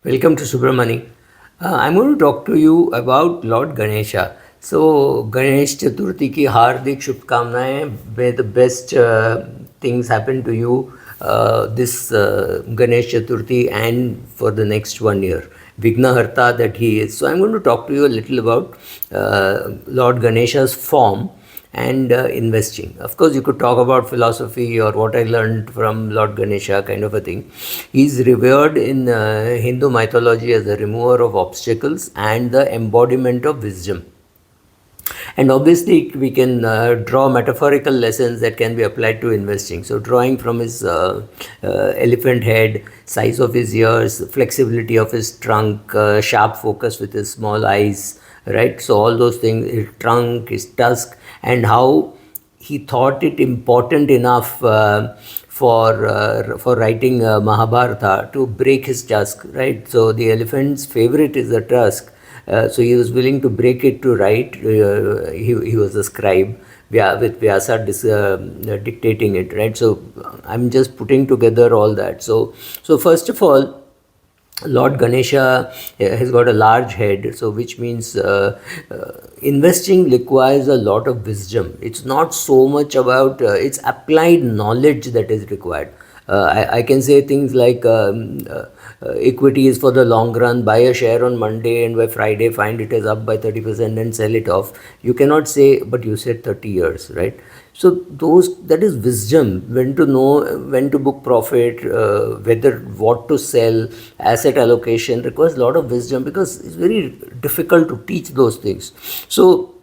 Welcome to Subramani. I'm going to talk to you about Lord Ganesha. So, Ganesh Chaturdashi ki hardik shubhkamnaएं. May the best things happen to you this Ganesh Chaturdashi and for the next 1 year. Vignaharta that he is. So, I'm going to talk to you a little about Lord Ganesha's form and investing. Of course, you could talk about philosophy or what I learned from Lord Ganesha, kind of a thing. He's revered in Hindu mythology as the remover of obstacles and the embodiment of wisdom. And obviously, we can draw metaphorical lessons that can be applied to investing. So, drawing from his elephant head, size of his ears, flexibility of his trunk, sharp focus with his small eyes, right? So, all those things, his trunk, his tusk, and how he thought it important enough for writing Mahabharata to break his tusk, right? So, the elephant's favorite is the tusk. So he was willing to break it to write. He was a scribe with Vyasa dictating it, right? So I'm just putting together all that. So first of all, Lord Ganesha has got a large head, so which means investing requires a lot of wisdom. It's not so much about it's applied knowledge that is required. I can say things like equity is for the long run, buy a share on Monday and by Friday find it is up by 30% and sell it off. You cannot say, but you said 30 years, right? So that is wisdom, when to know, when to book profit, whether what to sell, asset allocation requires a lot of wisdom because it's very difficult to teach those things. So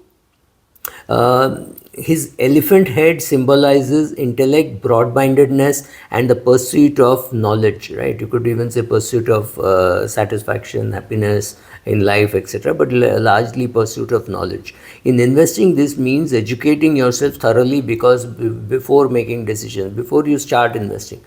his elephant head symbolizes intellect, broad-mindedness, and the pursuit of knowledge, right? You could even say pursuit of satisfaction, happiness in life, etc., but largely pursuit of knowledge. In investing, this means educating yourself thoroughly because before making decisions, before you start investing,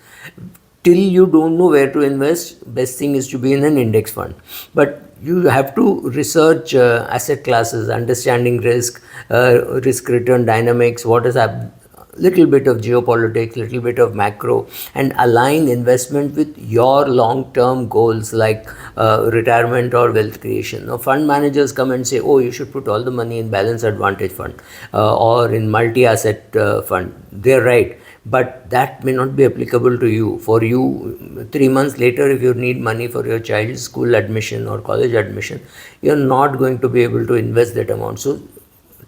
till you don't know where to invest, best thing is to be in an index fund. But you have to research asset classes, understanding risk, risk return dynamics, what is happening, little bit of geopolitics, little bit of macro, and align investment with your long-term goals like retirement or wealth creation. Now, fund managers come and say, oh, you should put all the money in balance advantage fund or in multi-asset fund. They're right. But that may not be applicable to you. For you, 3 months later, if you need money for your child's school admission or college admission, you're not going to be able to invest that amount. So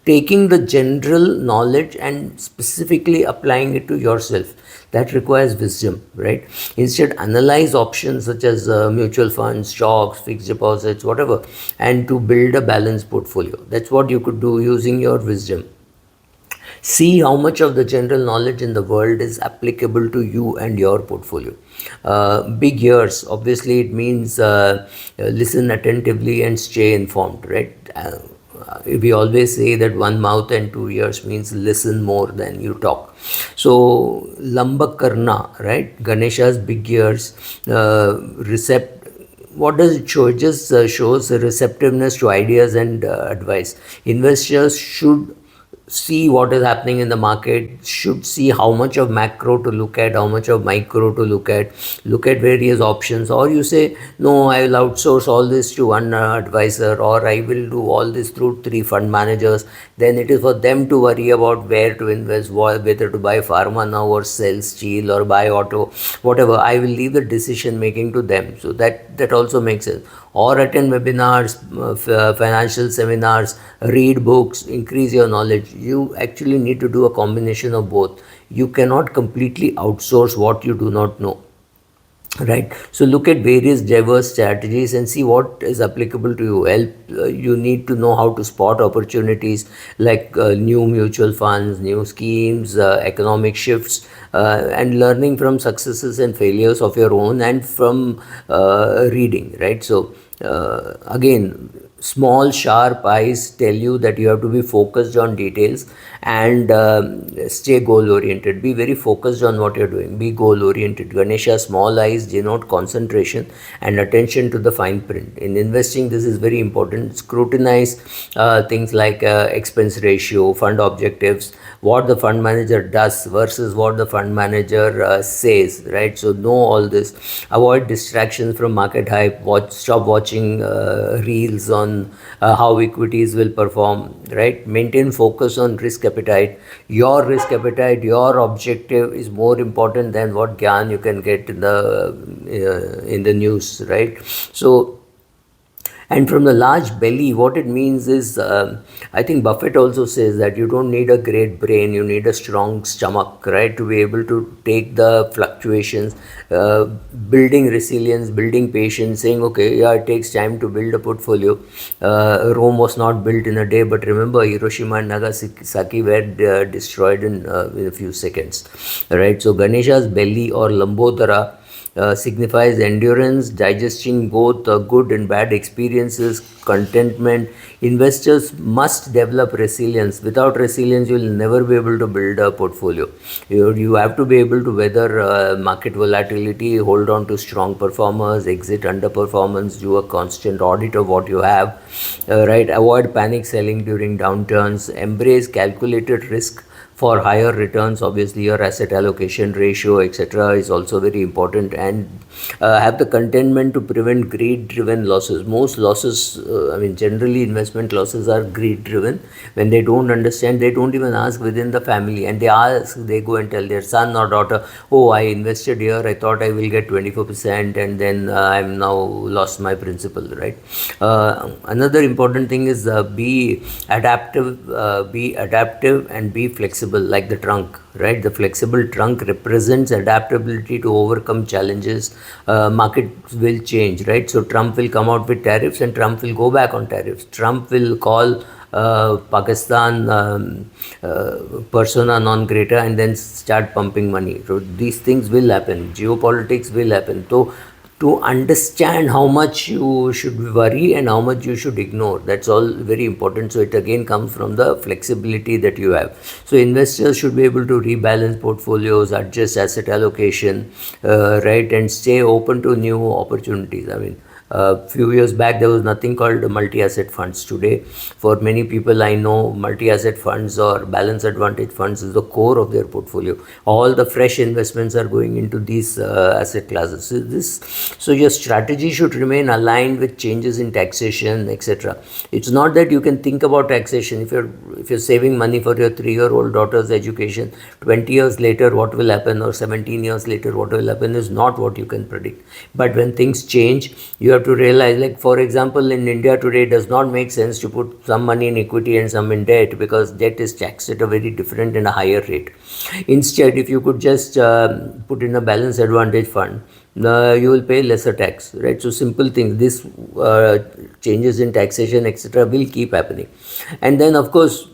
taking the general knowledge and specifically applying it to yourself, that requires wisdom, right? Instead, analyze options such as mutual funds, stocks, fixed deposits, whatever, and to build a balanced portfolio. That's what you could do using your wisdom. See how much of the general knowledge in the world is applicable to you and your portfolio. Big ears, obviously it means listen attentively and stay informed, right? We always say that 1 mouth and 2 ears means listen more than you talk. So lamba karna, right? Ganesha's big ears, what does it show? It just shows a receptiveness to ideas and advice. Investors should see what is happening in the market, should see how much of macro to look at, how much of micro to look at various options. Or you say, no, I will outsource all this to one advisor, or I will do all this through 3 fund managers. Then it is for them to worry about where to invest, whether to buy pharma now or sell steel or buy auto, whatever. I will leave the decision making to them. So that also makes sense. Or attend webinars, financial seminars, read books, increase your knowledge. You actually need to do a combination of both. You cannot completely outsource what you do not know, right? So look at various diverse strategies and see what is applicable to you. You need to know how to spot opportunities like new mutual funds, new schemes, economic shifts, and learning from successes and failures of your own and from reading, right? So again, small sharp eyes tell you that you have to be focused on details and stay goal oriented. Be very focused on what you're doing, be goal oriented. Ganesha small eyes denote concentration and attention to the fine print. In investing, this is very important. Scrutinize things like expense ratio, fund objectives, what the fund manager does versus what the fund manager says, right? So know all this. Avoid distractions from market hype. Stop watching reels on how equities will perform, right? Maintain focus on risk appetite. Your risk appetite, your objective is more important than what gyan you can get in the news, right? So, and from the large belly, what it means is, I think Buffett also says that you don't need a great brain, you need a strong stomach, right, to be able to take the fluctuations, building resilience, building patience, saying, okay, yeah, it takes time to build a portfolio. Rome was not built in a day, but remember, Hiroshima and Nagasaki were destroyed in a few seconds, right? So, Ganesha's belly or Lambodara signifies endurance, digesting both good and bad experiences, contentment. Investors must develop resilience. Without resilience, you will never be able to build a portfolio. You have to be able to weather market volatility, hold on to strong performers, exit underperformance, do a constant audit of what you have, right? Avoid panic selling during downturns, embrace calculated risk for higher returns. Obviously your asset allocation ratio, etc., is also very important, and have the contentment to prevent greed driven losses. Most losses, generally investment losses are greed driven. When they don't understand, they don't even ask within the family, and they go and tell their son or daughter, oh, I invested here, I thought I will get 24%, and then I'm now lost my principal, right? Another important thing is be adaptive and be flexible, like the trunk, right? The flexible trunk represents adaptability to overcome challenges. Markets will change, right? So Trump will come out with tariffs and Trump will go back on tariffs. Trump will call Pakistan persona non grata and then start pumping money. So these things will happen. Geopolitics will happen. So to understand how much you should worry and how much you should ignore, that's all very important. So it again comes from the flexibility that you have. So investors should be able to rebalance portfolios, adjust asset allocation, right, and stay open to new opportunities. A few years back, there was nothing called multi-asset funds. Today, for many people I know, multi-asset funds or balance advantage funds is the core of their portfolio. All the fresh investments are going into these asset classes. So your strategy should remain aligned with changes in taxation, etc. It's not that you can think about taxation. If you're saving money for your 3-year-old daughter's education, 20 years later what will happen, or 17 years later what will happen, is not what you can predict. But when things change, you have to realize, like for example, in India today, it does not make sense to put some money in equity and some in debt, because debt is taxed at a very different and a higher rate. Instead, if you could just put in a balance advantage fund, you will pay lesser tax, right? So simple things, this changes in taxation, etc., will keep happening. And then of course,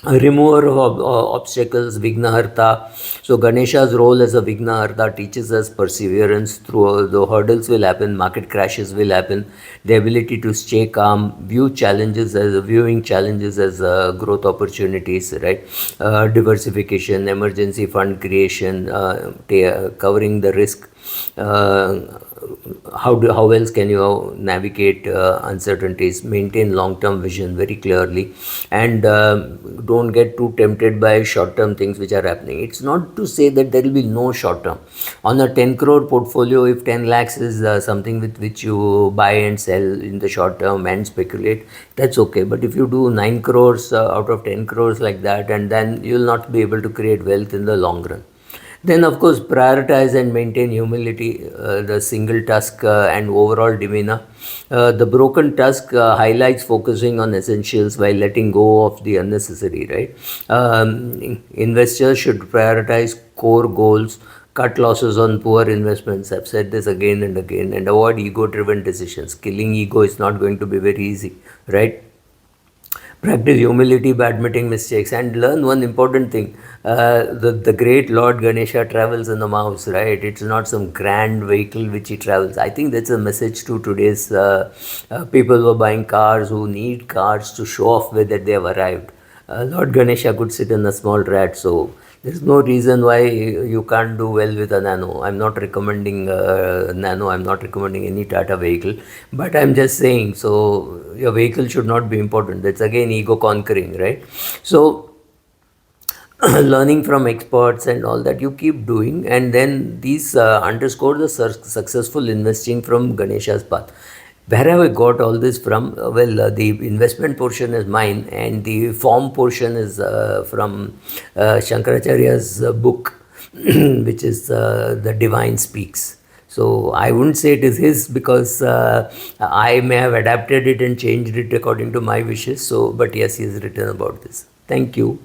a remover of obstacles, Vignaharta. So Ganesha's role as a Vignaharta teaches us perseverance. Through the hurdles will happen, market crashes will happen. The ability to stay calm, viewing challenges as growth opportunities, right? Diversification, emergency fund creation, covering the risk. How else can you navigate uncertainties, maintain long-term vision very clearly, and don't get too tempted by short-term things which are happening. It's not to say that there will be no short-term. On a 10 crore portfolio, if 10 lakhs is something with which you buy and sell in the short term and speculate, that's okay. But if you do 9 crores out of 10 crores like that, and then you will not be able to create wealth in the long run. Then, of course, prioritize and maintain humility, the single task and overall demeanor. The broken task highlights focusing on essentials while letting go of the unnecessary, right? Investors should prioritize core goals, cut losses on poor investments. I've said this again and again, and avoid ego driven decisions. Killing ego is not going to be very easy, right? Practice humility by admitting mistakes, and learn one important thing. The great Lord Ganesha travels in a mouse, right? It's not some grand vehicle which he travels. I think that's a message to today's people who are buying cars, who need cars to show off that they have arrived. Lord Ganesha could sit in a small rat, so there's no reason why you can't do well with a Nano. I'm not recommending Nano, I'm not recommending any Tata vehicle, but I'm just saying, so your vehicle should not be important. That's again ego conquering, right? So, learning from experts and all that you keep doing, and then these underscore the successful investing from Ganesha's path. Where have I got all this from? The investment portion is mine, and the form portion is from Shankaracharya's book, which is The Divine Speaks. So I wouldn't say it is his, because I may have adapted it and changed it according to my wishes. So, but yes, he has written about this. Thank you.